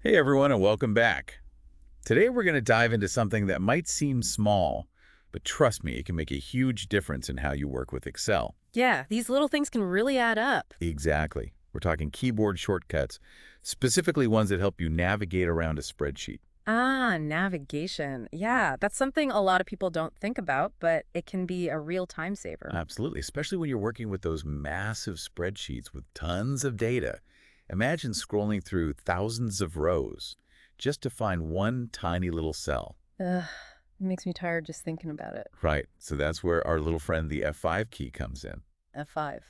Hey everyone, and welcome back. Today we're going to dive into something that might seem small, but trust me, it can make a huge difference in how you work with Excel. Yeah, these little things can really add up. Exactly. We're talking keyboard shortcuts, specifically ones that help you navigate around a spreadsheet. Ah, navigation. Yeah, that's something a lot of people don't think about, but it can be a real time saver. Absolutely, especially when you're working with those massive spreadsheets with tons of data. Imagine scrolling through thousands of rows just to find one tiny little cell. Ugh, it makes me tired just thinking about it. Right, so that's where our little friend the F5 key comes in. F5,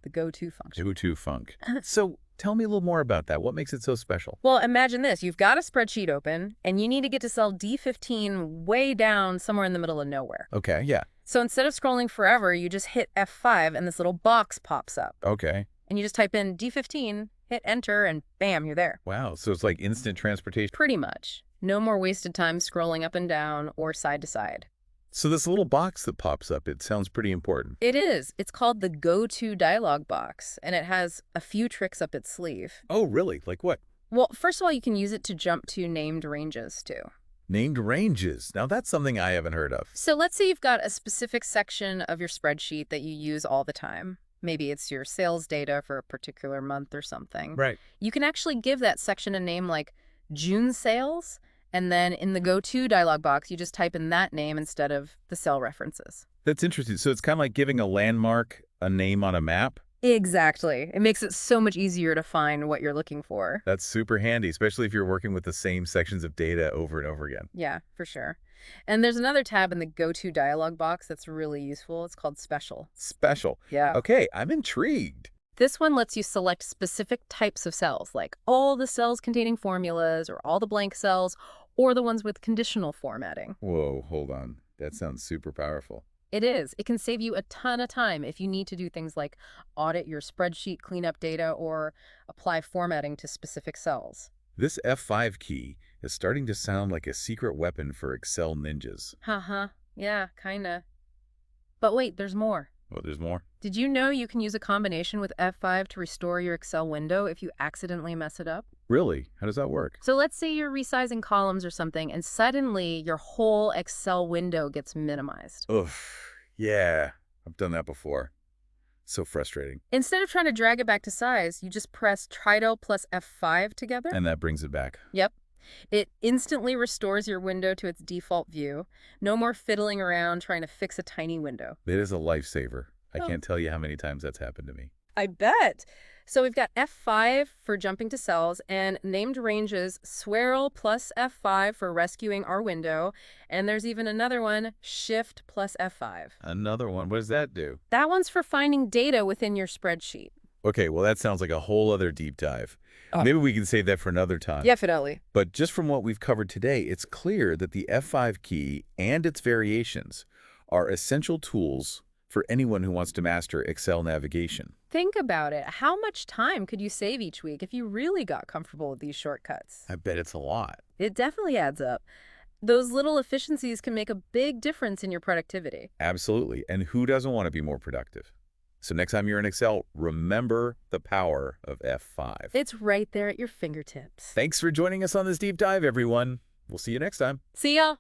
the go-to function. Two funk. So tell me a little more about that. What makes it so special? Well, imagine this. You've got a spreadsheet open, and you need to get to cell D15 way down somewhere in the middle of nowhere. Okay, yeah. So instead of scrolling forever, you just hit F5, and this little box pops up. Okay. And you just type in D15, hit enter, and bam, you're there. Wow. So it's like instant transportation. Pretty much. No more wasted time scrolling up and down or side to side. So this little box that pops up, it sounds pretty important. It is. It's called the Go-To dialog box, and it has a few tricks up its sleeve. Oh, really? Like what? Well, first of all, you can use it to jump to named ranges, too. Named ranges. Now that's something I haven't heard of. So let's say you've got a specific section of your spreadsheet that you use all the time. Maybe it's your sales data for a particular month or something. Right. You can actually give that section a name like June sales, and then in the Go-To dialog box, you just type in that name instead of the cell references. That's interesting. So it's kind of like giving a landmark a name on a map. Exactly. It makes it so much easier to find what you're looking for. That's super handy, especially if you're working with the same sections of data over and over again. Yeah, for sure. And there's another tab in the Go-To dialog box that's really useful. It's called Special. Special. Yeah. Okay, I'm intrigued. This one lets you select specific types of cells, like all the cells containing formulas, or all the blank cells, or the ones with conditional formatting. Whoa, hold on. That sounds super powerful. It is. It can save you a ton of time if you need to do things like audit your spreadsheet, clean up data, or apply formatting to specific cells. This F5 key is starting to sound like a secret weapon for Excel ninjas. Haha. Yeah, kinda. But wait, there's more. Oh, there's more? Did you know you can use a combination with F5 to restore your Excel window if you accidentally mess it up? Really? How does that work? So let's say you're resizing columns or something, and suddenly your whole Excel window gets minimized. Oof. Yeah, I've done that before. So frustrating. Instead of trying to drag it back to size, you just press Trido plus F5 together. And that brings it back. Yep. It instantly restores your window to its default view. No more fiddling around trying to fix a tiny window. It is a lifesaver. I Oh, can't tell you how many times that's happened to me. I bet. So we've got F5 for jumping to cells and named ranges swirl plus F5 for rescuing our window. And there's even another one, Shift plus F5. Another one. What does that do? That one's for finding data within your spreadsheet. Okay, well, that sounds like a whole other deep dive. Oh. Maybe we can save that for another time. Definitely. But just from what we've covered today, it's clear that the F5 key and its variations are essential tools for anyone who wants to master Excel navigation. Think about it. How much time could you save each week if you really got comfortable with these shortcuts? I bet it's a lot. It definitely adds up. Those little efficiencies can make a big difference in your productivity. Absolutely. And who doesn't want to be more productive? So next time you're in Excel, remember the power of F5. It's right there at your fingertips. Thanks for joining us on this deep dive, everyone. We'll see you next time. See ya!